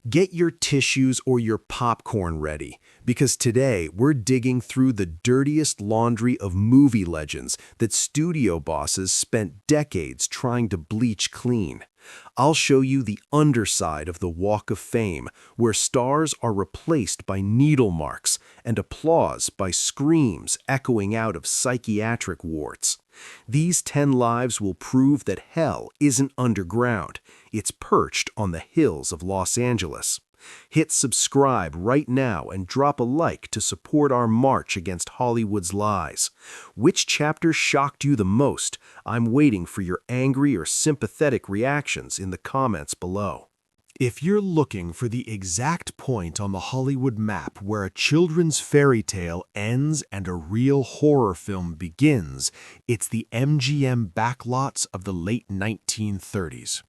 Get your tissues or your popcorn ready, because today we're digging through the dirtiest laundry of movie legends that studio bosses spent decades trying to bleach clean. I'll show you the underside of the Walk of Fame, where stars are replaced by needle marks and applause by screams echoing out of psychiatric wards. These 10 lives will prove that hell isn't underground, it's perched on the hills of Los Angeles. Hit subscribe right now and drop a like to support our march against Hollywood's lies. Which chapter shocked you the most? I'm waiting for your angry or sympathetic reactions in the comments below. If you're looking for the exact point on the Hollywood map where a children's fairy tale ends and a real horror film begins, it's the MGM backlots of the late 1930s.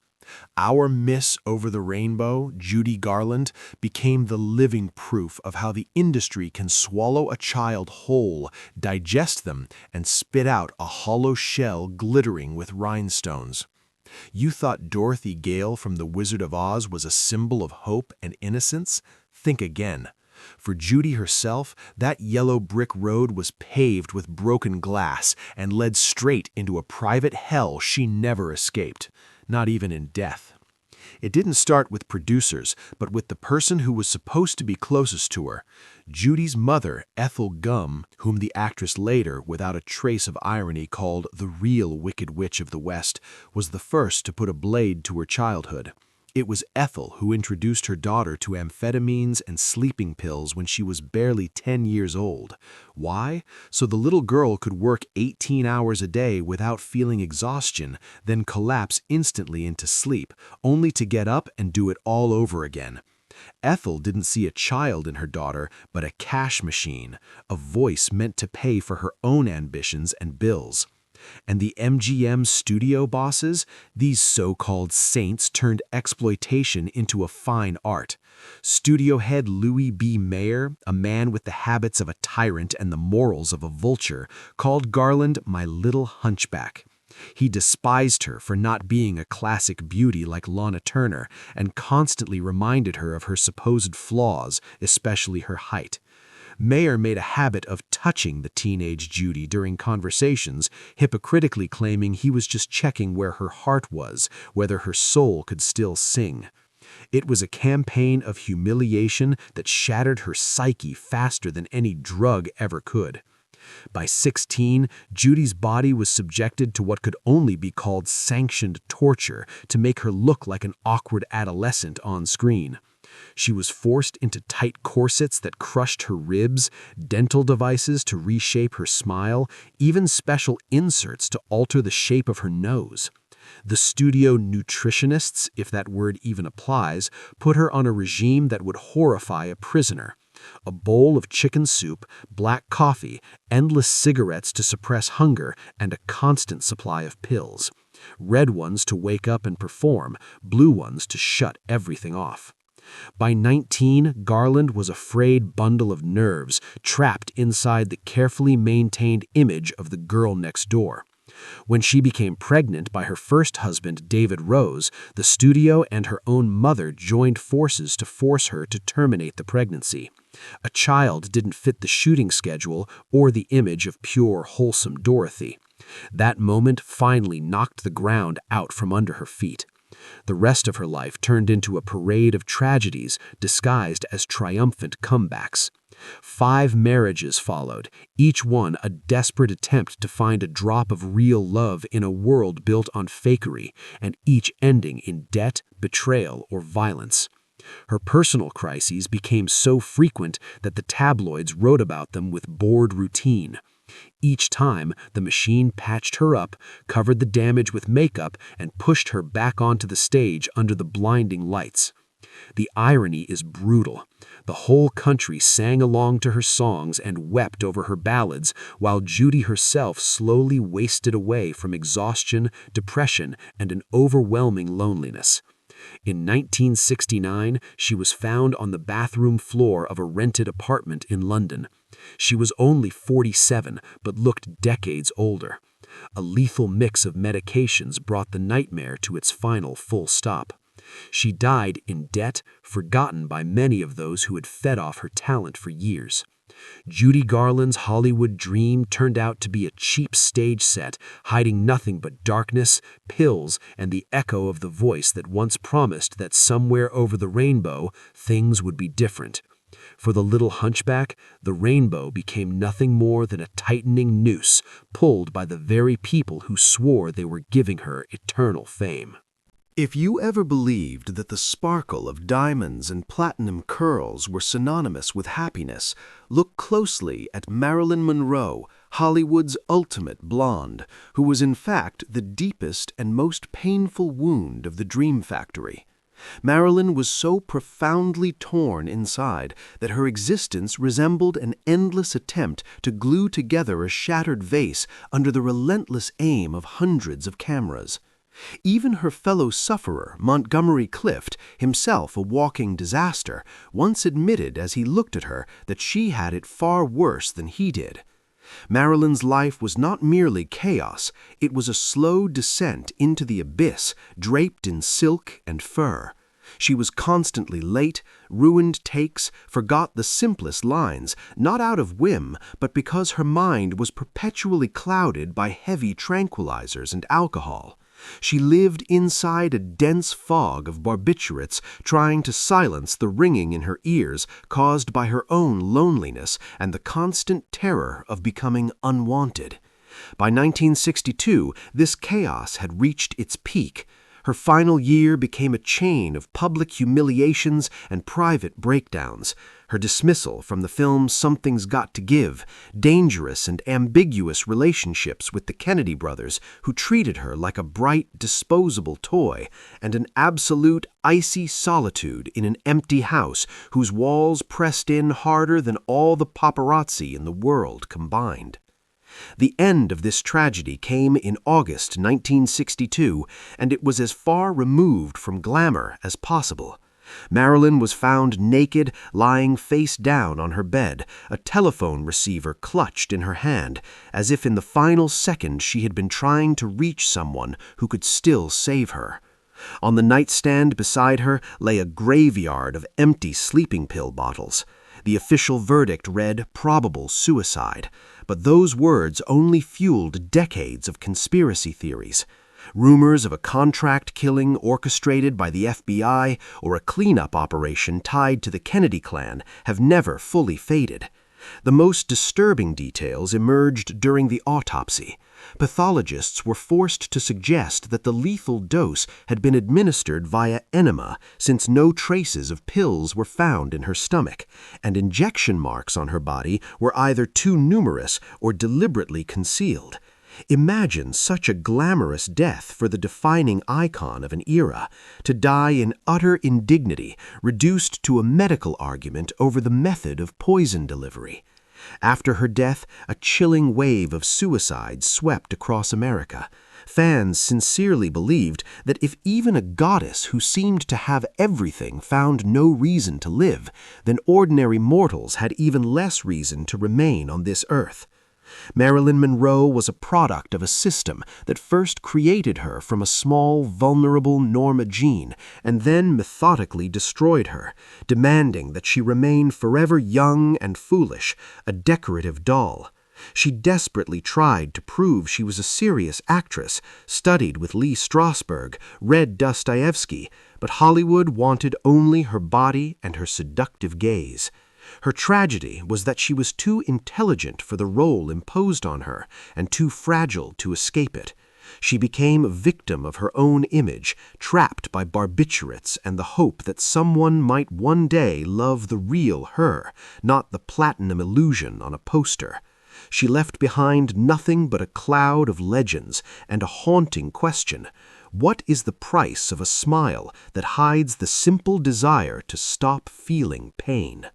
Our Miss Over the Rainbow, Judy Garland, became the living proof of how the industry can swallow a child whole, digest them, and spit out a hollow shell glittering with rhinestones. You thought Dorothy Gale from The Wizard of Oz was a symbol of hope and innocence? Think again. For Judy herself, that yellow brick road was paved with broken glass and led straight into a private hell she never escaped, not even in death. It didn't start with producers, but with the person who was supposed to be closest to her. Judy's mother, Ethel Gum, whom the actress later, without a trace of irony, called the real Wicked Witch of the West, was the first to put a blade to her childhood. It was Ethel who introduced her daughter to amphetamines and sleeping pills when she was barely 10 years old. Why? So the little girl could work 18 hours a day without feeling exhaustion, then collapse instantly into sleep, only to get up and do it all over again. Ethel didn't see a child in her daughter, but a cash machine, a voice meant to pay for her own ambitions and bills. And the MGM studio bosses, these so-called saints, turned exploitation into a fine art. Studio head Louis B. Mayer, a man with the habits of a tyrant and the morals of a vulture, called Garland my little hunchback. He despised her for not being a classic beauty like Lana Turner and constantly reminded her of her supposed flaws, especially her height. Mayer made a habit of touching the teenage Judy during conversations, hypocritically claiming he was just checking where her heart was, whether her soul could still sing. It was a campaign of humiliation that shattered her psyche faster than any drug ever could. By 16, Judy's body was subjected to what could only be called sanctioned torture to make her look like an awkward adolescent on screen. She was forced into tight corsets that crushed her ribs, dental devices to reshape her smile, even special inserts to alter the shape of her nose. The studio nutritionists, if that word even applies, put her on a regime that would horrify a prisoner. A bowl of chicken soup, black coffee, endless cigarettes to suppress hunger, and a constant supply of pills. Red ones to wake up and perform, blue ones to shut everything off. By 19, Garland was a frayed bundle of nerves, trapped inside the carefully maintained image of the girl next door. When she became pregnant by her first husband, David Rose, the studio and her own mother joined forces to force her to terminate the pregnancy. A child didn't fit the shooting schedule or the image of pure, wholesome Dorothy. That moment finally knocked the ground out from under her feet. The rest of her life turned into a parade of tragedies disguised as triumphant comebacks. 5 marriages followed, each one a desperate attempt to find a drop of real love in a world built on fakery, and each ending in debt, betrayal, or violence. Her personal crises became so frequent that the tabloids wrote about them with bored routine. Each time, the machine patched her up, covered the damage with makeup, and pushed her back onto the stage under the blinding lights. The irony is brutal. The whole country sang along to her songs and wept over her ballads, while Judy herself slowly wasted away from exhaustion, depression, and an overwhelming loneliness. In 1969, she was found on the bathroom floor of a rented apartment in London. She was only 47, but looked decades older. A lethal mix of medications brought the nightmare to its final full stop. She died in debt, forgotten by many of those who had fed off her talent for years. Judy Garland's Hollywood dream turned out to be a cheap stage set, hiding nothing but darkness, pills, and the echo of the voice that once promised that somewhere over the rainbow, things would be different. For the little hunchback, the rainbow became nothing more than a tightening noose pulled by the very people who swore they were giving her eternal fame. If you ever believed that the sparkle of diamonds and platinum curls were synonymous with happiness, look closely at Marilyn Monroe, Hollywood's ultimate blonde, who was in fact the deepest and most painful wound of the Dream Factory. Marilyn was so profoundly torn inside that her existence resembled an endless attempt to glue together a shattered vase under the relentless aim of hundreds of cameras. Even her fellow sufferer, Montgomery Clift, himself a walking disaster, once admitted as he looked at her that she had it far worse than he did. Marilyn's life was not merely chaos, it was a slow descent into the abyss, draped in silk and fur. She was constantly late, ruined takes, forgot the simplest lines, not out of whim, but because her mind was perpetually clouded by heavy tranquilizers and alcohol. She lived inside a dense fog of barbiturates, trying to silence the ringing in her ears caused by her own loneliness and the constant terror of becoming unwanted. By 1962, this chaos had reached its peak. Her final year became a chain of public humiliations and private breakdowns. Her dismissal from the film Something's Got to Give, dangerous and ambiguous relationships with the Kennedy brothers, who treated her like a bright, disposable toy, and an absolute icy solitude in an empty house whose walls pressed in harder than all the paparazzi in the world combined. The end of this tragedy came in August 1962, and it was as far removed from glamour as possible. Marilyn was found naked, lying face down on her bed, a telephone receiver clutched in her hand, as if in the final second she had been trying to reach someone who could still save her. On the nightstand beside her lay a graveyard of empty sleeping pill bottles. The official verdict read probable suicide, but those words only fueled decades of conspiracy theories. Rumors of a contract killing orchestrated by the FBI or a cleanup operation tied to the Kennedy clan have never fully faded. The most disturbing details emerged during the autopsy. Pathologists were forced to suggest that the lethal dose had been administered via enema, since no traces of pills were found in her stomach, and injection marks on her body were either too numerous or deliberately concealed. Imagine such a glamorous death for the defining icon of an era, to die in utter indignity, reduced to a medical argument over the method of poison delivery. After her death, a chilling wave of suicides swept across America. Fans sincerely believed that if even a goddess who seemed to have everything found no reason to live, then ordinary mortals had even less reason to remain on this earth. Marilyn Monroe was a product of a system that first created her from a small, vulnerable Norma Jean and then methodically destroyed her, demanding that she remain forever young and foolish, a decorative doll. She desperately tried to prove she was a serious actress, studied with Lee Strasberg, read Dostoevsky, but Hollywood wanted only her body and her seductive gaze. Her tragedy was that she was too intelligent for the role imposed on her and too fragile to escape it. She became a victim of her own image, trapped by barbiturates and the hope that someone might one day love the real her, not the platinum illusion on a poster. She left behind nothing but a cloud of legends and a haunting question. What is the price of a smile that hides the simple desire to stop feeling pain?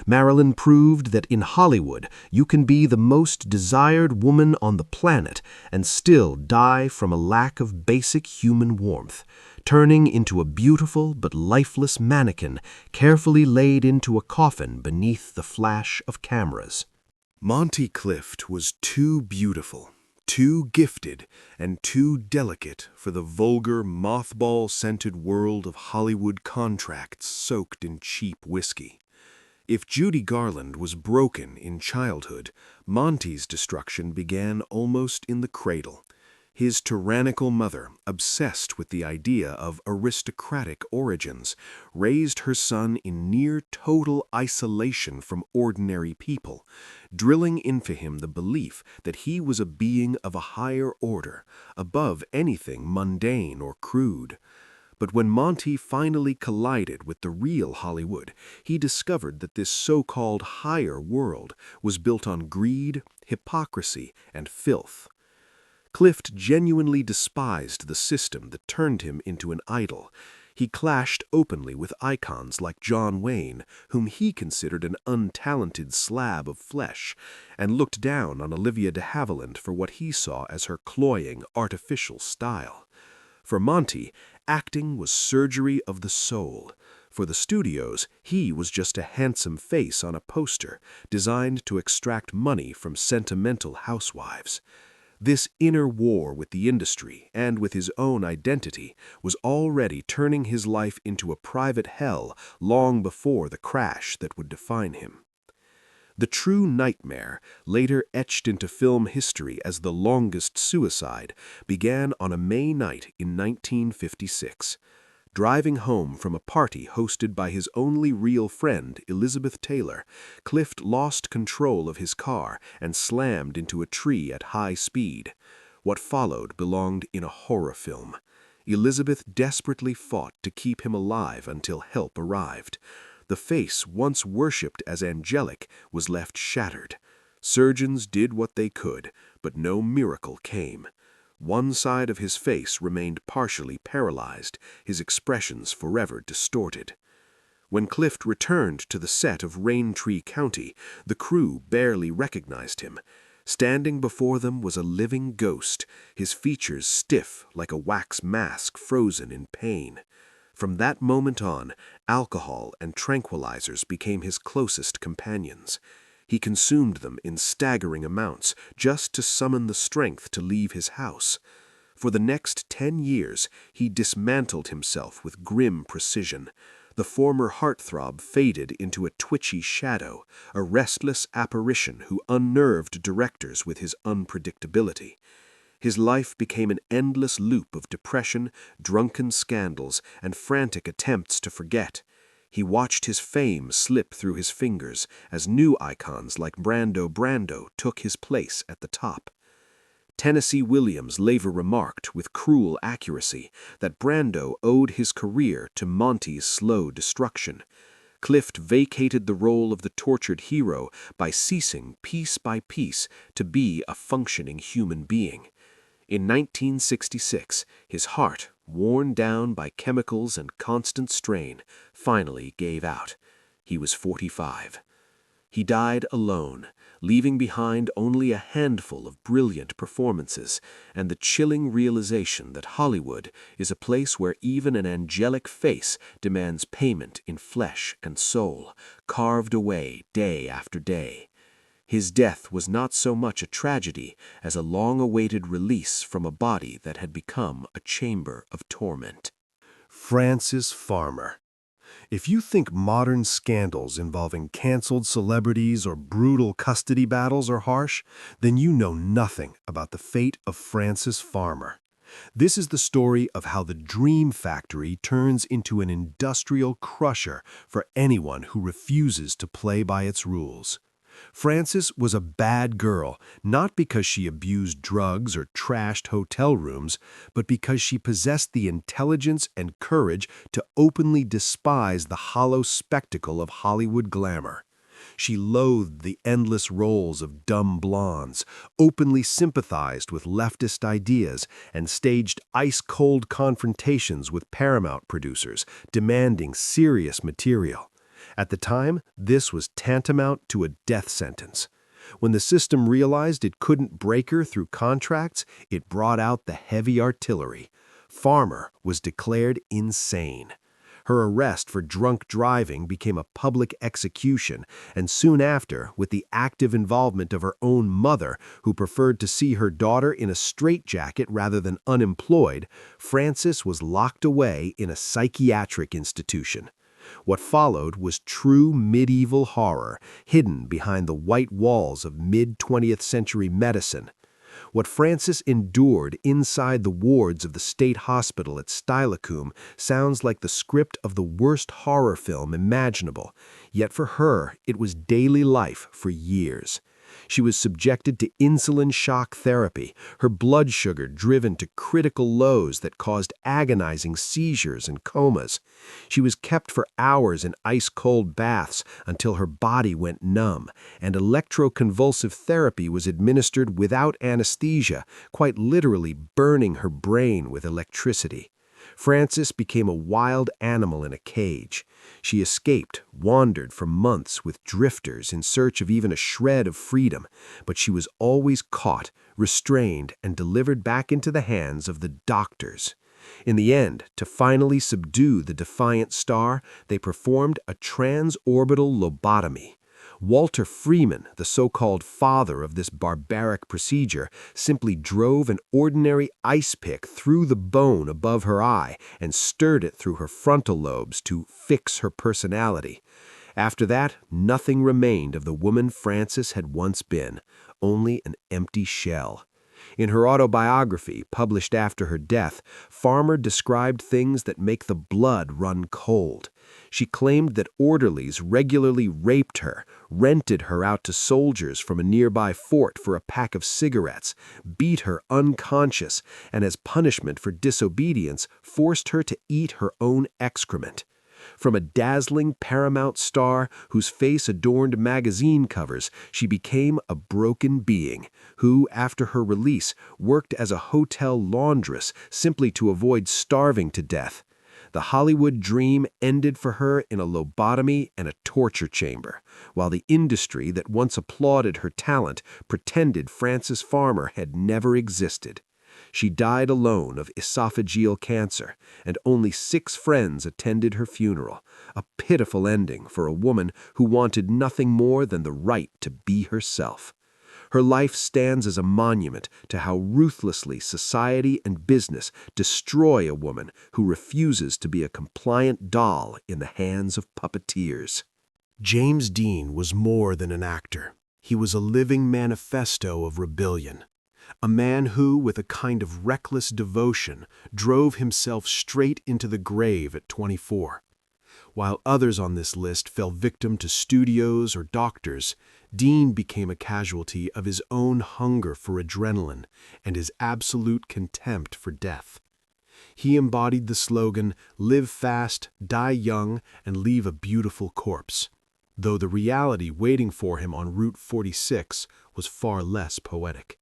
Marilyn proved that in Hollywood you can be the most desired woman on the planet and still die from a lack of basic human warmth, turning into a beautiful but lifeless mannequin carefully laid into a coffin beneath the flash of cameras. Monty Clift was too beautiful, Too gifted and too delicate for the vulgar, mothball-scented world of Hollywood contracts soaked in cheap whiskey. If Judy Garland was broken in childhood, Monty's destruction began almost in the cradle. His tyrannical mother, obsessed with the idea of aristocratic origins, raised her son in near total isolation from ordinary people, drilling into him the belief that he was a being of a higher order, above anything mundane or crude. But when Monty finally collided with the real Hollywood, he discovered that this so-called higher world was built on greed, hypocrisy, and filth. Clift genuinely despised the system that turned him into an idol. He clashed openly with icons like John Wayne, whom he considered an untalented slab of flesh, and looked down on Olivia de Havilland for what he saw as her cloying, artificial style. For Monty, acting was surgery of the soul. For the studios, he was just a handsome face on a poster, designed to extract money from sentimental housewives. This inner war with the industry and with his own identity was already turning his life into a private hell long before the crash that would define him. The true nightmare, later etched into film history as the longest suicide, began on a May night in 1956. Driving home from a party hosted by his only real friend, Elizabeth Taylor, Clift lost control of his car and slammed into a tree at high speed. What followed belonged in a horror film. Elizabeth desperately fought to keep him alive until help arrived. The face once worshipped as angelic was left shattered. Surgeons did what they could, but no miracle came. One side of his face remained partially paralyzed, his expressions forever distorted. When Clift returned to the set of Raintree County, the crew barely recognized him. Standing before them was a living ghost, his features stiff like a wax mask frozen in pain. From that moment on, alcohol and tranquilizers became his closest companions. He consumed them in staggering amounts just to summon the strength to leave his house. For the next 10 years, he dismantled himself with grim precision. The former heartthrob faded into a twitchy shadow, a restless apparition who unnerved directors with his unpredictability. His life became an endless loop of depression, drunken scandals, and frantic attempts to forget. He watched his fame slip through his fingers as new icons like Brando took his place at the top. Tennessee Williams later remarked with cruel accuracy that Brando owed his career to Monty's slow destruction. Clift vacated the role of the tortured hero by ceasing piece by piece to be a functioning human being. In 1966, his heart, worn down by chemicals and constant strain, finally gave out. He was 45. He died alone, leaving behind only a handful of brilliant performances and the chilling realization that Hollywood is a place where even an angelic face demands payment in flesh and soul, carved away day after day. His death was not so much a tragedy as a long-awaited release from a body that had become a chamber of torment. Frances Farmer. If you think modern scandals involving canceled celebrities or brutal custody battles are harsh, then you know nothing about the fate of Frances Farmer. This is the story of how the dream factory turns into an industrial crusher for anyone who refuses to play by its rules. Frances was a bad girl, not because she abused drugs or trashed hotel rooms, but because she possessed the intelligence and courage to openly despise the hollow spectacle of Hollywood glamour. She loathed the endless roles of dumb blondes, openly sympathized with leftist ideas, and staged ice-cold confrontations with Paramount producers, demanding serious material. At the time, this was tantamount to a death sentence. When the system realized it couldn't break her through contracts, it brought out the heavy artillery. Farmer was declared insane. Her arrest for drunk driving became a public execution, and soon after, with the active involvement of her own mother, who preferred to see her daughter in a straitjacket rather than unemployed, Frances was locked away in a psychiatric institution. What followed was true medieval horror, hidden behind the white walls of mid-20th century medicine. What Frances endured inside the wards of the state hospital at Steilacoom sounds like the script of the worst horror film imaginable, yet for her it was daily life for years. She was subjected to insulin shock therapy, her blood sugar driven to critical lows that caused agonizing seizures and comas. She was kept for hours in ice-cold baths until her body went numb, and electroconvulsive therapy was administered without anesthesia, quite literally burning her brain with electricity. Frances became a wild animal in a cage. She escaped, wandered for months with drifters in search of even a shred of freedom, but she was always caught, restrained, and delivered back into the hands of the doctors. In the end, to finally subdue the defiant star, they performed a transorbital lobotomy. Walter Freeman, the so-called father of this barbaric procedure, simply drove an ordinary ice pick through the bone above her eye and stirred it through her frontal lobes to fix her personality. After that, nothing remained of the woman Frances had once been, only an empty shell. In her autobiography, published after her death, Farmer described things that make the blood run cold. She claimed that orderlies regularly raped her, rented her out to soldiers from a nearby fort for a pack of cigarettes, beat her unconscious, and as punishment for disobedience, forced her to eat her own excrement. From a dazzling Paramount star whose face adorned magazine covers, she became a broken being who, after her release, worked as a hotel laundress simply to avoid starving to death. The Hollywood dream ended for her in a lobotomy and a torture chamber, while the industry that once applauded her talent pretended Frances Farmer had never existed. She died alone of esophageal cancer, and only 6 friends attended her funeral, a pitiful ending for a woman who wanted nothing more than the right to be herself. Her life stands as a monument to how ruthlessly society and business destroy a woman who refuses to be a compliant doll in the hands of puppeteers. James Dean was more than an actor. He was a living manifesto of rebellion. A man who, with a kind of reckless devotion, drove himself straight into the grave at 24. While others on this list fell victim to studios or doctors, Dean became a casualty of his own hunger for adrenaline and his absolute contempt for death. He embodied the slogan, "Live fast, die young, and leave a beautiful corpse," though the reality waiting for him on Route 46 was far less poetic.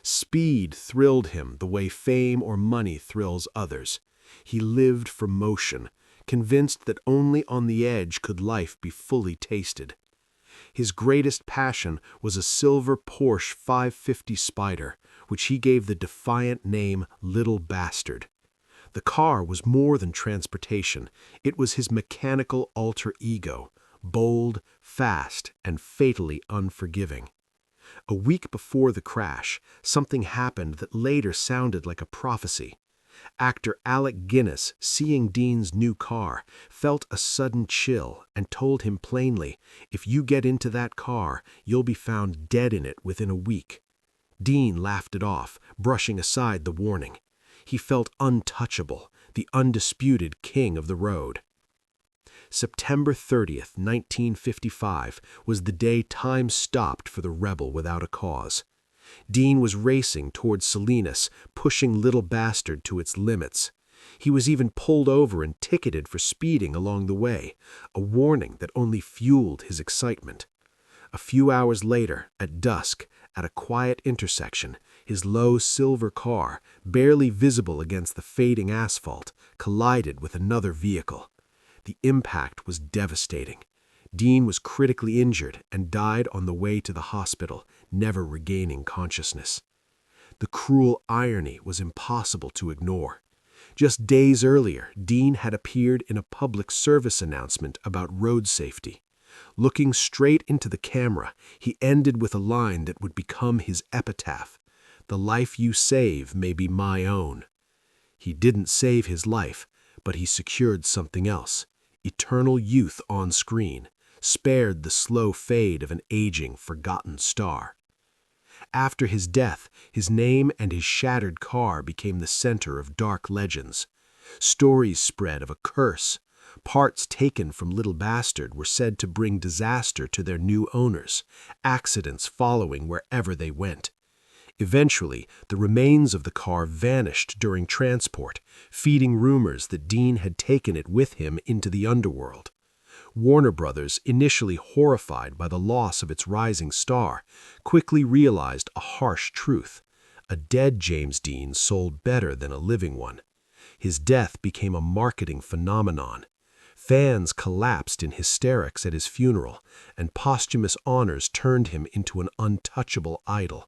Speed thrilled him the way fame or money thrills others. He lived for motion, convinced that only on the edge could life be fully tasted. His greatest passion was a silver Porsche 550 Spider, which he gave the defiant name Little Bastard. The car was more than transportation. It was his mechanical alter ego, bold, fast, and fatally unforgiving. A week before the crash, something happened that later sounded like a prophecy. Actor Alec Guinness, seeing Dean's new car, felt a sudden chill and told him plainly, "If you get into that car, you'll be found dead in it within a week." Dean laughed it off, brushing aside the warning. He felt untouchable, the undisputed king of the road. September 30th, 1955, was the day time stopped for the rebel without a cause. Dean was racing towards Salinas, pushing Little Bastard to its limits. He was even pulled over and ticketed for speeding along the way, a warning that only fueled his excitement. A few hours later, at dusk, at a quiet intersection, his low silver car, barely visible against the fading asphalt, collided with another vehicle. The impact was devastating. Dean was critically injured and died on the way to the hospital, never regaining consciousness. The cruel irony was impossible to ignore. Just days earlier, Dean had appeared in a public service announcement about road safety. Looking straight into the camera, he ended with a line that would become his epitaph: "The life you save may be my own." He didn't save his life, but he secured something else: eternal youth on screen, spared the slow fade of an aging, forgotten star. After his death, his name and his shattered car became the center of dark legends. Stories spread of a curse. Parts taken from Little Bastard were said to bring disaster to their new owners, accidents following wherever they went. Eventually, the remains of the car vanished during transport, feeding rumors that Dean had taken it with him into the underworld. Warner Brothers, initially horrified by the loss of its rising star, quickly realized a harsh truth: a dead James Dean sold better than a living one. His death became a marketing phenomenon. Fans collapsed in hysterics at his funeral, and posthumous honors turned him into an untouchable idol.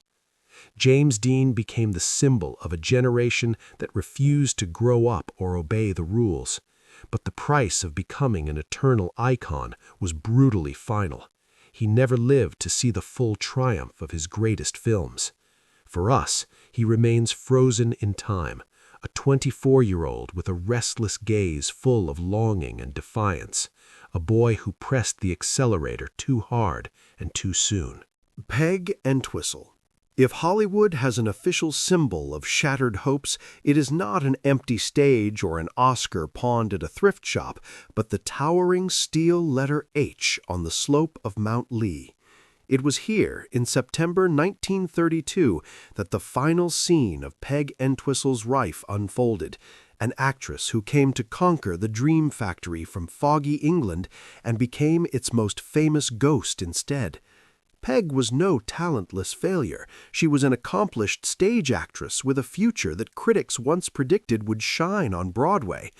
James Dean became the symbol of a generation that refused to grow up or obey the rules. But the price of becoming an eternal icon was brutally final. He never lived to see the full triumph of his greatest films. For us, he remains frozen in time, a 24-year-old with a restless gaze full of longing and defiance, a boy who pressed the accelerator too hard and too soon. Peg Entwistle. If Hollywood has an official symbol of shattered hopes, it is not an empty stage or an Oscar pawned at a thrift shop, but the towering steel letter H on the slope of Mount Lee. It was here, in September 1932, that the final scene of Peg Entwistle's life unfolded, an actress who came to conquer the dream factory from foggy England and became its most famous ghost instead. Peg was no talentless failure. She was an accomplished stage actress with a future that critics once predicted would shine on Broadway.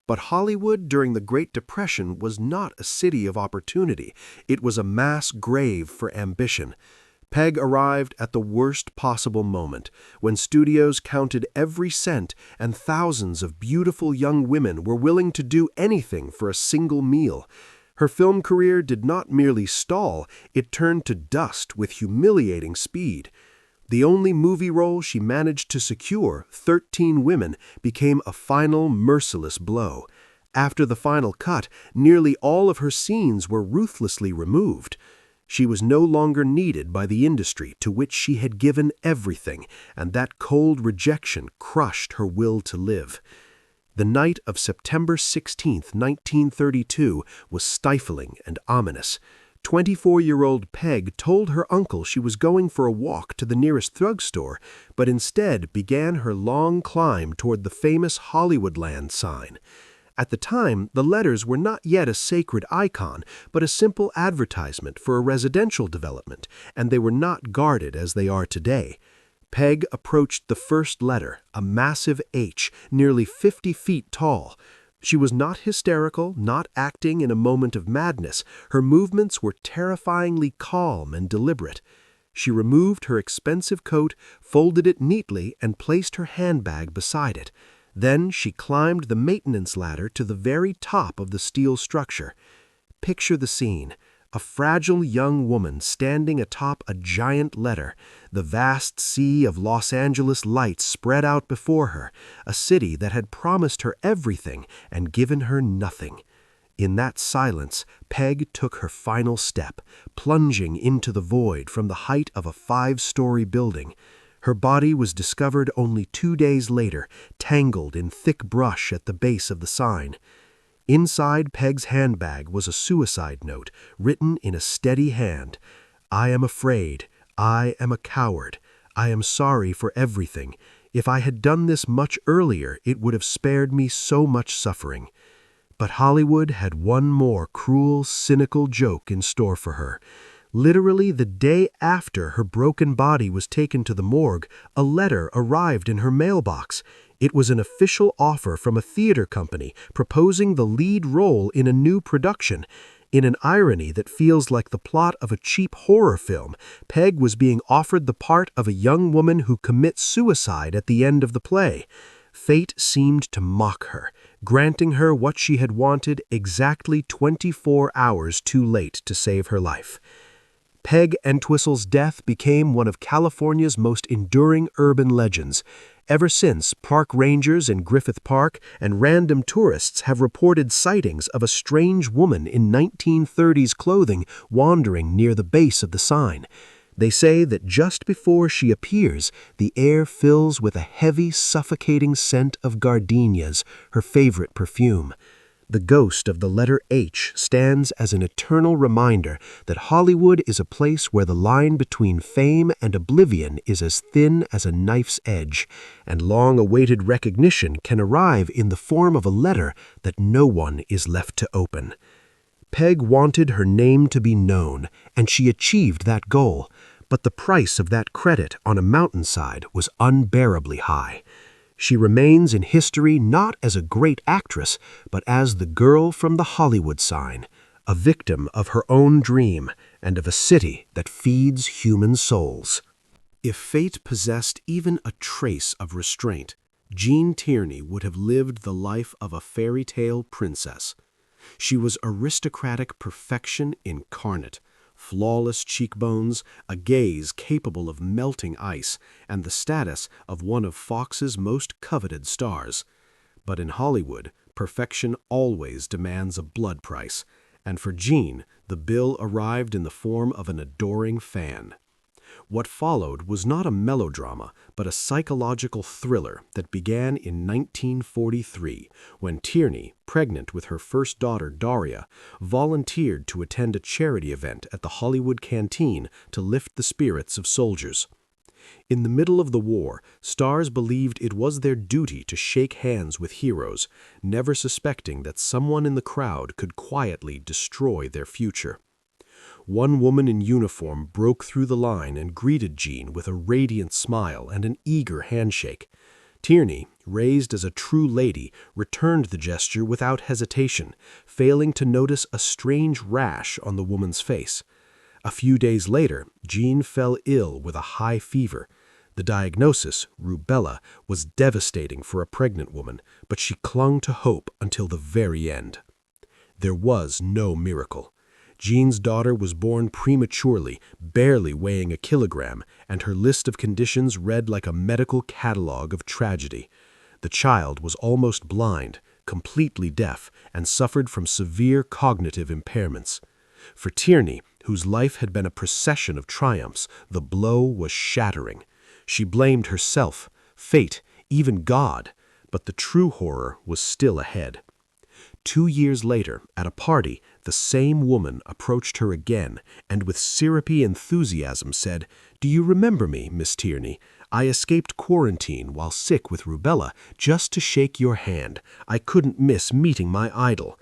But Hollywood during the Great Depression was not a city of opportunity. It was a mass grave for ambition. Peg arrived at the worst possible moment, when studios counted every cent and thousands of beautiful young women were willing to do anything for a single meal. Her film career did not merely stall, it turned to dust with humiliating speed. The only movie role she managed to secure, 13 Women, became a final, merciless blow. After the final cut, nearly all of her scenes were ruthlessly removed. She was no longer needed by the industry to which she had given everything, and that cold rejection crushed her will to live. The night of September 16, 1932, was stifling and ominous. 24-year-old Peg told her uncle she was going for a walk to the nearest drugstore, but instead began her long climb toward the famous Hollywoodland sign. At the time, the letters were not yet a sacred icon, but a simple advertisement for a residential development, and they were not guarded as they are today. Peg approached the first letter, a massive H, nearly 50 feet tall. She was not hysterical, not acting in a moment of madness. Her movements were terrifyingly calm and deliberate. She removed her expensive coat, folded it neatly, and placed her handbag beside it. Then she climbed the maintenance ladder to the very top of the steel structure. Picture the scene. A fragile young woman standing atop a giant letter, the vast sea of Los Angeles lights spread out before her, a city that had promised her everything and given her nothing. In that silence, Peg took her final step, plunging into the void from the height of a 5-story building. Her body was discovered only 2 days later, tangled in thick brush at the base of the sign. Inside Peg's handbag was a suicide note, written in a steady hand. "I am afraid. I am a coward. I am sorry for everything. If I had done this much earlier, it would have spared me so much suffering." But Hollywood had one more cruel, cynical joke in store for her. Literally the day after her broken body was taken to the morgue, a letter arrived in her mailbox. It was an official offer from a theater company proposing the lead role in a new production. In an irony that feels like the plot of a cheap horror film, Peg was being offered the part of a young woman who commits suicide at the end of the play. Fate seemed to mock her, granting her what she had wanted exactly 24 hours too late to save her life. Peg Entwistle's death became one of California's most enduring urban legends. Ever since, park rangers in Griffith Park and random tourists have reported sightings of a strange woman in 1930s clothing wandering near the base of the sign. They say that just before she appears, the air fills with a heavy, suffocating scent of gardenias, her favorite perfume. The ghost of the letter H stands as an eternal reminder that Hollywood is a place where the line between fame and oblivion is as thin as a knife's edge, and long-awaited recognition can arrive in the form of a letter that no one is left to open. Peg wanted her name to be known, and she achieved that goal, but the price of that credit on a mountainside was unbearably high. She remains in history not as a great actress, but as the girl from the Hollywood sign, a victim of her own dream and of a city that feeds human souls. If fate possessed even a trace of restraint, Jean Tierney would have lived the life of a fairy tale princess. She was aristocratic perfection incarnate. Flawless cheekbones, a gaze capable of melting ice, and the status of one of Fox's most coveted stars. But in Hollywood, perfection always demands a blood price, and for Jean, the bill arrived in the form of an adoring fan. What followed was not a melodrama, but a psychological thriller that began in 1943, when Tierney, pregnant with her first daughter Daria, volunteered to attend a charity event at the Hollywood Canteen to lift the spirits of soldiers. In the middle of the war, stars believed it was their duty to shake hands with heroes, never suspecting that someone in the crowd could quietly destroy their future. One woman in uniform broke through the line and greeted Jean with a radiant smile and an eager handshake. Tierney, raised as a true lady, returned the gesture without hesitation, failing to notice a strange rash on the woman's face. A few days later, Jean fell ill with a high fever. The diagnosis, rubella, was devastating for a pregnant woman, but she clung to hope until the very end. There was no miracle. Jean's daughter was born prematurely, barely weighing a kilogram, and her list of conditions read like a medical catalog of tragedy. The child was almost blind, completely deaf, and suffered from severe cognitive impairments. For Tierney, whose life had been a procession of triumphs, the blow was shattering. She blamed herself, fate, even God, but the true horror was still ahead. 2 years later, at a party, the same woman approached her again and with syrupy enthusiasm said, "Do you remember me, Miss Tierney? I escaped quarantine while sick with rubella just to shake your hand. I couldn't miss meeting my idol."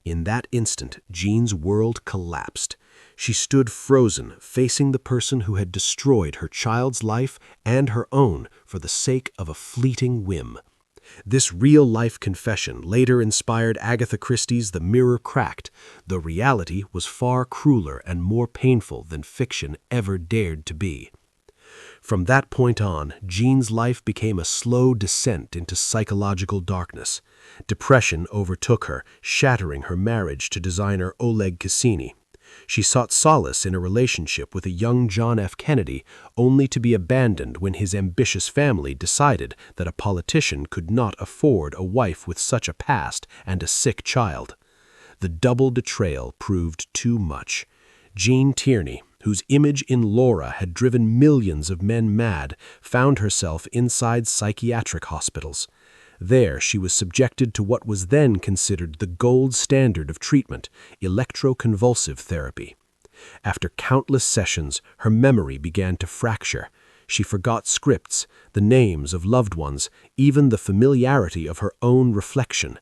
In that instant, Jean's world collapsed. She stood frozen, facing the person who had destroyed her child's life and her own for the sake of a fleeting whim. This real-life confession later inspired Agatha Christie's The Mirror Cracked. The reality was far crueler and more painful than fiction ever dared to be. From that point on, Jean's life became a slow descent into psychological darkness. Depression overtook her, shattering her marriage to designer Oleg Cassini. She sought solace in a relationship with a young John F. Kennedy, only to be abandoned when his ambitious family decided that a politician could not afford a wife with such a past and a sick child. The double betrayal proved too much. Jean Tierney, whose image in Laura had driven millions of men mad, found herself inside psychiatric hospitals. There she was subjected to what was then considered the gold standard of treatment, electroconvulsive therapy. After countless sessions, her memory began to fracture. She forgot scripts, the names of loved ones, even the familiarity of her own reflection.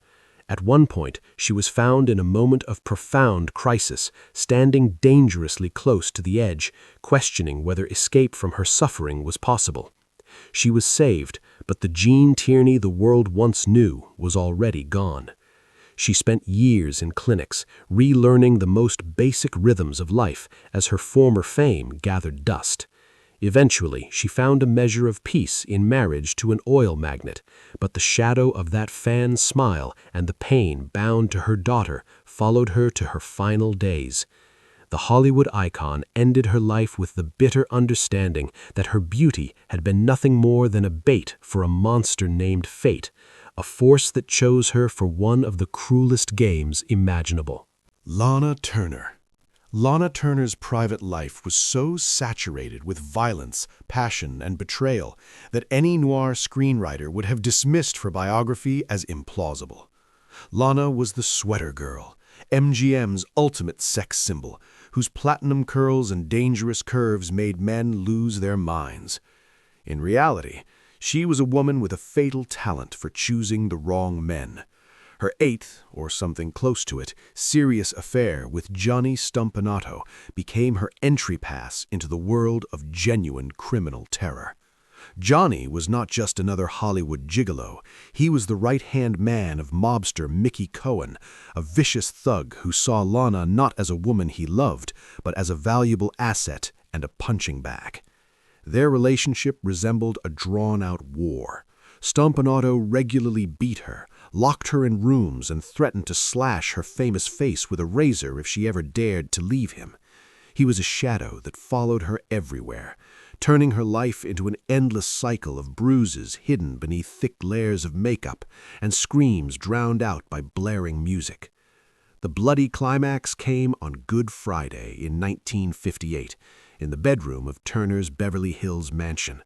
At one point, she was found in a moment of profound crisis, standing dangerously close to the edge, questioning whether escape from her suffering was possible. She was saved, but the Jean Tierney the world once knew was already gone. She spent years in clinics, relearning the most basic rhythms of life as her former fame gathered dust. Eventually, she found a measure of peace in marriage to an oil magnate, but the shadow of that fan's smile and the pain bound to her daughter followed her to her final days. The Hollywood icon ended her life with the bitter understanding that her beauty had been nothing more than a bait for a monster named Fate, a force that chose her for one of the cruelest games imaginable. Lana Turner. Lana Turner's private life was so saturated with violence, passion, and betrayal that any noir screenwriter would have dismissed her biography as implausible. Lana was the sweater girl, MGM's ultimate sex symbol, whose platinum curls and dangerous curves made men lose their minds. In reality, she was a woman with a fatal talent for choosing the wrong men. Her eighth, or something close to it, serious affair with Johnny Stompanato became her entry pass into the world of genuine criminal terror. Johnny was not just another Hollywood gigolo. He was the right-hand man of mobster Mickey Cohen, a vicious thug who saw Lana not as a woman he loved, but as a valuable asset and a punching bag. Their relationship resembled a drawn-out war. Stompanato regularly beat her, locked her in rooms, and threatened to slash her famous face with a razor if she ever dared to leave him. He was a shadow that followed her everywhere, turning her life into an endless cycle of bruises hidden beneath thick layers of makeup and screams drowned out by blaring music. The bloody climax came on Good Friday in 1958, in the bedroom of Turner's Beverly Hills mansion.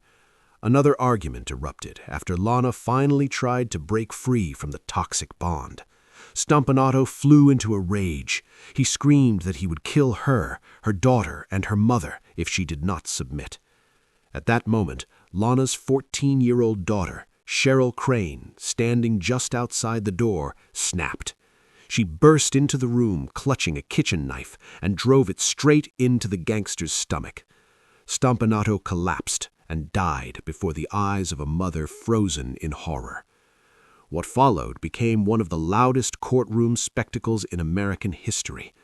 Another argument erupted after Lana finally tried to break free from the toxic bond. Stompanato flew into a rage. He screamed that he would kill her, her daughter, and her mother if she did not submit. At that moment, Lana's 14-year-old daughter, Cheryl Crane, standing just outside the door, snapped. She burst into the room, clutching a kitchen knife, and drove it straight into the gangster's stomach. Stompanato collapsed and died before the eyes of a mother frozen in horror. What followed became one of the loudest courtroom spectacles in American history.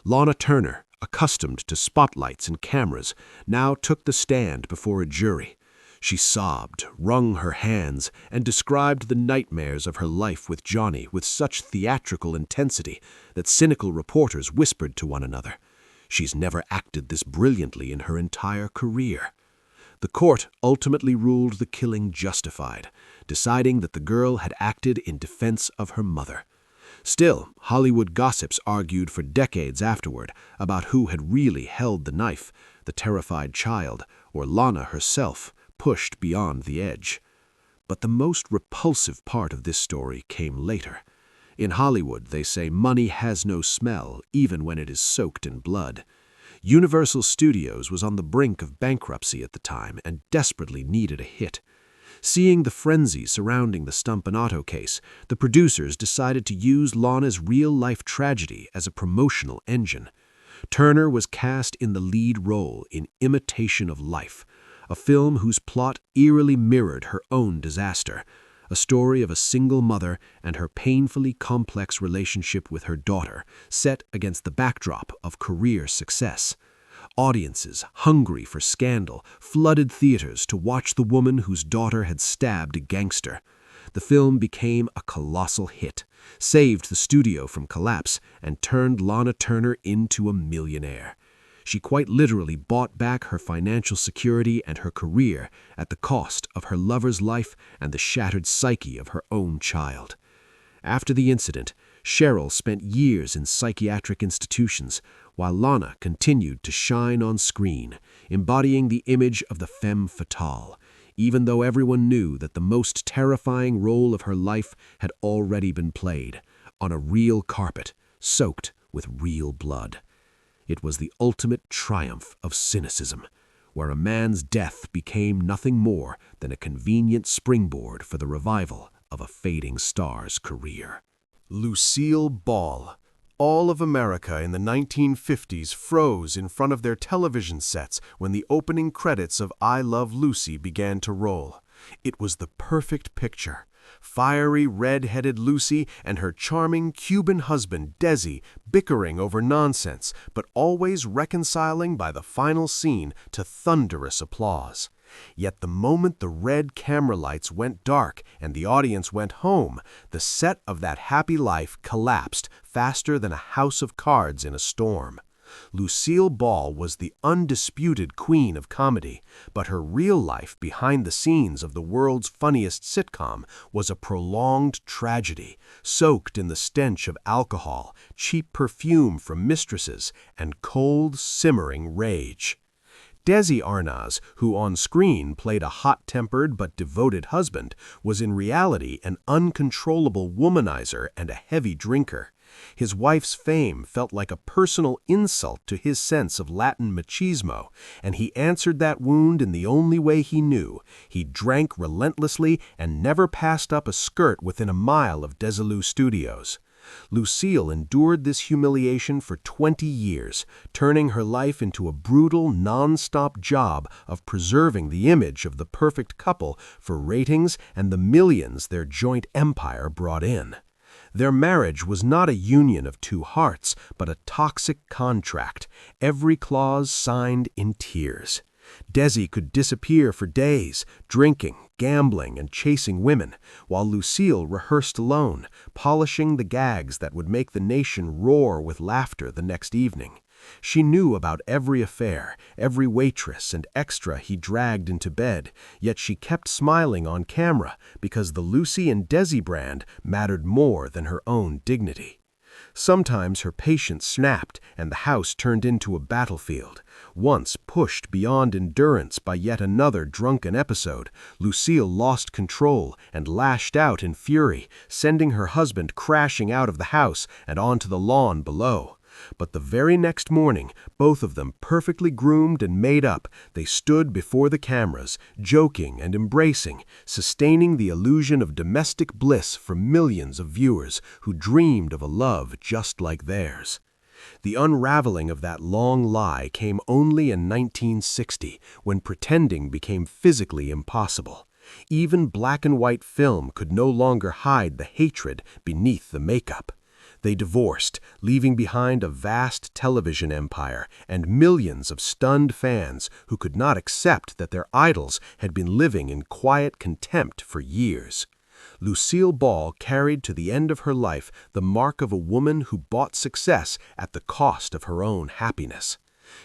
Lana Turner, accustomed to spotlights and cameras, now took the stand before a jury. She sobbed, wrung her hands, and described the nightmares of her life with Johnny with such theatrical intensity that cynical reporters whispered to one another, "She's never acted this brilliantly in her entire career." The court ultimately ruled the killing justified, deciding that the girl had acted in defense of her mother. Still, Hollywood gossips argued for decades afterward about who had really held the knife, the terrified child, or Lana herself, pushed beyond the edge. But the most repulsive part of this story came later. In Hollywood, they say money has no smell, even when it is soaked in blood. Universal Studios was on the brink of bankruptcy at the time and desperately needed a hit. Seeing the frenzy surrounding the Stompanato case, the producers decided to use Lana's real-life tragedy as a promotional engine. Turner was cast in the lead role in Imitation of Life, a film whose plot eerily mirrored her own disaster, a story of a single mother and her painfully complex relationship with her daughter, set against the backdrop of career success. Audiences, hungry for scandal, flooded theaters to watch the woman whose daughter had stabbed a gangster. The film became a colossal hit, saved the studio from collapse, and turned Lana Turner into a millionaire. She quite literally bought back her financial security and her career at the cost of her lover's life and the shattered psyche of her own child. After the incident, Cheryl spent years in psychiatric institutions, while Lana continued to shine on screen, embodying the image of the femme fatale, even though everyone knew that the most terrifying role of her life had already been played, on a real carpet, soaked with real blood. It was the ultimate triumph of cynicism, where a man's death became nothing more than a convenient springboard for the revival of a fading star's career. Lucille Ball. All of America in the 1950s froze in front of their television sets when the opening credits of I Love Lucy began to roll. It was the perfect picture. Fiery, red-headed Lucy and her charming Cuban husband, Desi, bickering over nonsense, but always reconciling by the final scene to thunderous applause. Yet the moment the red camera lights went dark and the audience went home, the set of that happy life collapsed faster than a house of cards in a storm. Lucille Ball was the undisputed queen of comedy, but her real life behind the scenes of the world's funniest sitcom was a prolonged tragedy, soaked in the stench of alcohol, cheap perfume from mistresses, and cold, simmering rage. Desi Arnaz, who on screen played a hot-tempered but devoted husband, was in reality an uncontrollable womanizer and a heavy drinker. His wife's fame felt like a personal insult to his sense of Latin machismo, and he answered that wound in the only way he knew. He drank relentlessly and never passed up a skirt within a mile of Desilu Studios. Lucille endured this humiliation for 20 years, turning her life into a brutal, non-stop job of preserving the image of the perfect couple for ratings and the millions their joint empire brought in. Their marriage was not a union of two hearts, but a toxic contract, every clause signed in tears. Desi could disappear for days, drinking, gambling, and chasing women, while Lucille rehearsed alone, polishing the gags that would make the nation roar with laughter the next evening. She knew about every affair, every waitress and extra he dragged into bed, yet she kept smiling on camera because the Lucy and Desi brand mattered more than her own dignity. Sometimes her patience snapped and the house turned into a battlefield. Once pushed beyond endurance by yet another drunken episode, Lucille lost control and lashed out in fury, sending her husband crashing out of the house and onto the lawn below. But the very next morning, both of them perfectly groomed and made up, they stood before the cameras, joking and embracing, sustaining the illusion of domestic bliss for millions of viewers who dreamed of a love just like theirs. The unraveling of that long lie came only in 1960, when pretending became physically impossible. Even black and white film could no longer hide the hatred beneath the makeup. They divorced, leaving behind a vast television empire and millions of stunned fans who could not accept that their idols had been living in quiet contempt for years. Lucille Ball carried to the end of her life the mark of a woman who bought success at the cost of her own happiness.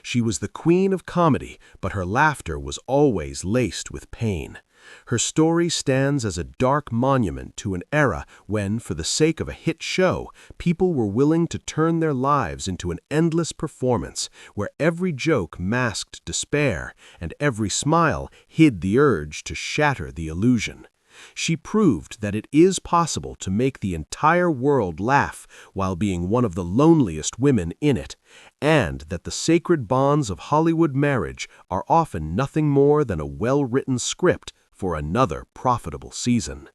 She was the queen of comedy, but her laughter was always laced with pain. Her story stands as a dark monument to an era when, for the sake of a hit show, people were willing to turn their lives into an endless performance where every joke masked despair and every smile hid the urge to shatter the illusion. She proved that it is possible to make the entire world laugh while being one of the loneliest women in it, and that the sacred bonds of Hollywood marriage are often nothing more than a well-written script for another profitable season.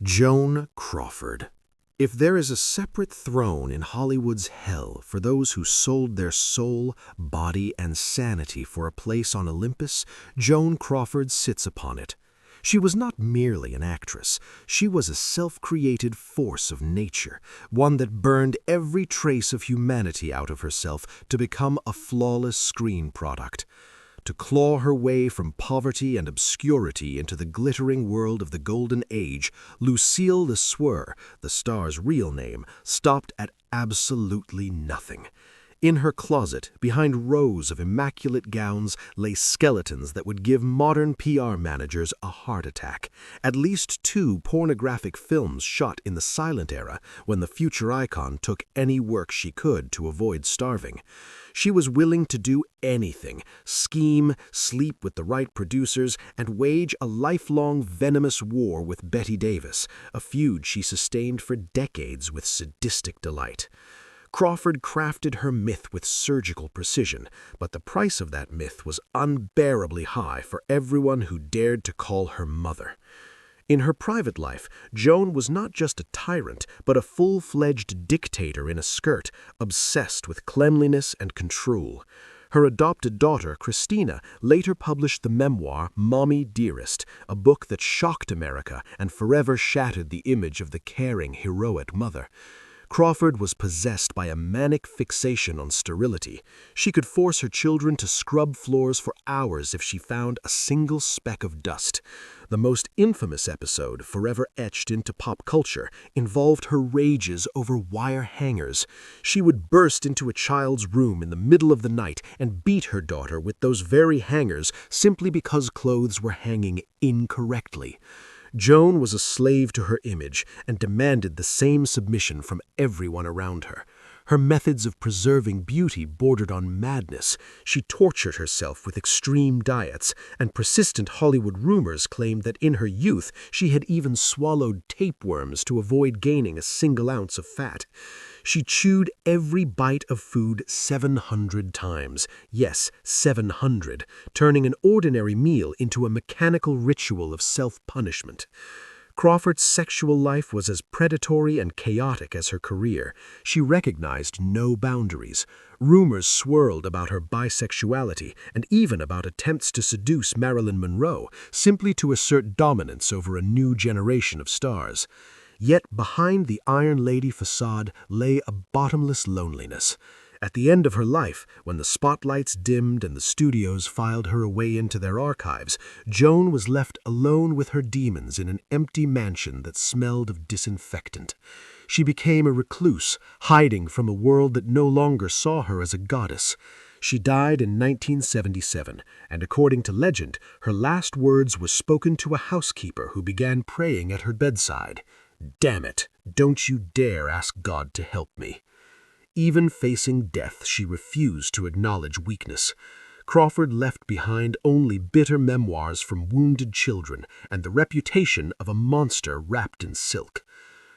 Joan Crawford. If there is a separate throne in Hollywood's hell for those who sold their soul, body, and sanity for a place on Olympus, Joan Crawford sits upon it. She was not merely an actress. She was a self-created force of nature, one that burned every trace of humanity out of herself to become a flawless screen product. To claw her way from poverty and obscurity into the glittering world of the Golden Age, Lucille Le Sueur, the star's real name, stopped at absolutely nothing. In her closet, behind rows of immaculate gowns, lay skeletons that would give modern PR managers a heart attack. At least 2 pornographic films shot in the silent era, when the future icon took any work she could to avoid starving. She was willing to do anything, scheme, sleep with the right producers, and wage a lifelong venomous war with Bette Davis, a feud she sustained for decades with sadistic delight. Crawford crafted her myth with surgical precision, but the price of that myth was unbearably high for everyone who dared to call her mother. In her private life, Joan was not just a tyrant, but a full-fledged dictator in a skirt, obsessed with cleanliness and control. Her adopted daughter, Christina, later published the memoir Mommy Dearest, a book that shocked America and forever shattered the image of the caring, heroic mother. Crawford was possessed by a manic fixation on sterility. She could force her children to scrub floors for hours if she found a single speck of dust. The most infamous episode, forever etched into pop culture, involved her rages over wire hangers. She would burst into a child's room in the middle of the night and beat her daughter with those very hangers simply because clothes were hanging incorrectly. Joan was a slave to her image and demanded the same submission from everyone around her. Her methods of preserving beauty bordered on madness. She tortured herself with extreme diets, and persistent Hollywood rumors claimed that in her youth she had even swallowed tapeworms to avoid gaining a single ounce of fat. She chewed every bite of food 700 times. Yes, 700, turning an ordinary meal into a mechanical ritual of self-punishment. Crawford's sexual life was as predatory and chaotic as her career. She recognized no boundaries. Rumors swirled about her bisexuality and even about attempts to seduce Marilyn Monroe, simply to assert dominance over a new generation of stars. Yet behind the Iron Lady facade lay a bottomless loneliness. At the end of her life, when the spotlights dimmed and the studios filed her away into their archives, Joan was left alone with her demons in an empty mansion that smelled of disinfectant. She became a recluse, hiding from a world that no longer saw her as a goddess. She died in 1977, and according to legend, her last words were spoken to a housekeeper who began praying at her bedside. "Damn it, don't you dare ask God to help me." Even facing death, she refused to acknowledge weakness. Crawford left behind only bitter memoirs from wounded children and the reputation of a monster wrapped in silk.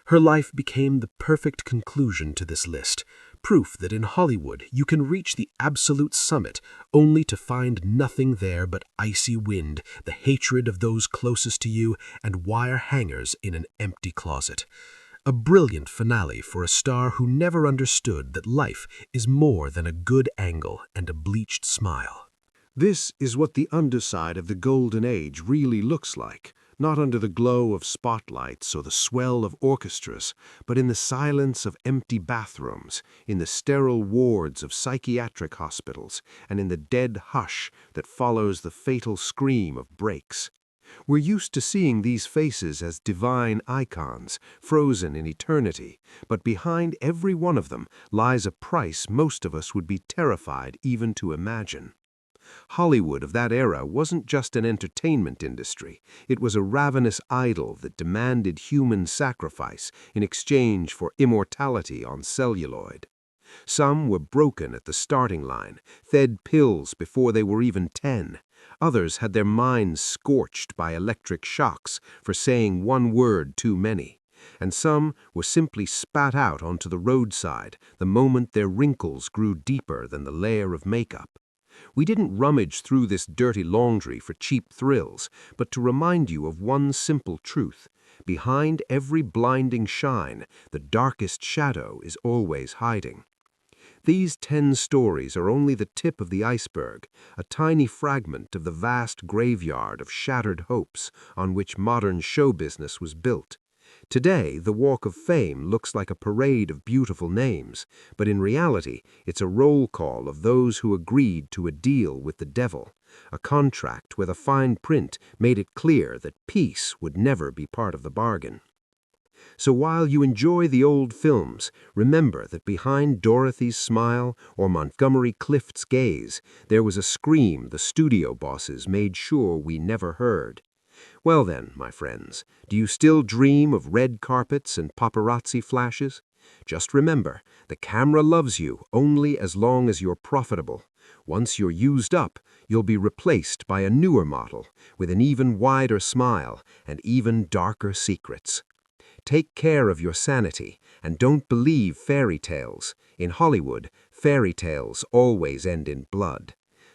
Her life became the perfect conclusion to this list, proof that in Hollywood you can reach the absolute summit only to find nothing there but icy wind, the hatred of those closest to you, and wire hangers in an empty closet. A brilliant finale for a star who never understood that life is more than a good angle and a bleached smile. This is what the underside of the Golden Age really looks like, not under the glow of spotlights or the swell of orchestras, but in the silence of empty bathrooms, in the sterile wards of psychiatric hospitals, and in the dead hush that follows the fatal scream of breaks. We're used to seeing these faces as divine icons, frozen in eternity, but behind every one of them lies a price most of us would be terrified even to imagine. Hollywood of that era wasn't just an entertainment industry. It was a ravenous idol that demanded human sacrifice in exchange for immortality on celluloid. Some were broken at the starting line, fed pills before they were even 10. Others had their minds scorched by electric shocks for saying one word too many. And some were simply spat out onto the roadside the moment their wrinkles grew deeper than the layer of makeup. We didn't rummage through this dirty laundry for cheap thrills, but to remind you of one simple truth. Behind every blinding shine, the darkest shadow is always hiding. These 10 stories are only the tip of the iceberg, a tiny fragment of the vast graveyard of shattered hopes on which modern show business was built. Today, the Walk of Fame looks like a parade of beautiful names, but in reality, it's a roll call of those who agreed to a deal with the devil, a contract where the fine print made it clear that peace would never be part of the bargain. So while you enjoy the old films, remember that behind Dorothy's smile or Montgomery Clift's gaze, there was a scream the studio bosses made sure we never heard. Well then, my friends, do you still dream of red carpets and paparazzi flashes? Just remember, the camera loves you only as long as you're profitable. Once you're used up, you'll be replaced by a newer model with an even wider smile and even darker secrets. Take care of your sanity and don't believe fairy tales. In Hollywood, fairy tales always end in blood.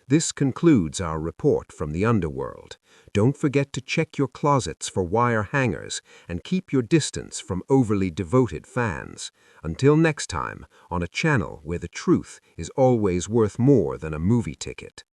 This concludes our report from the underworld. Don't forget to check your closets for wire hangers and keep your distance from overly devoted fans. Until next time, on a channel where the truth is always worth more than a movie ticket.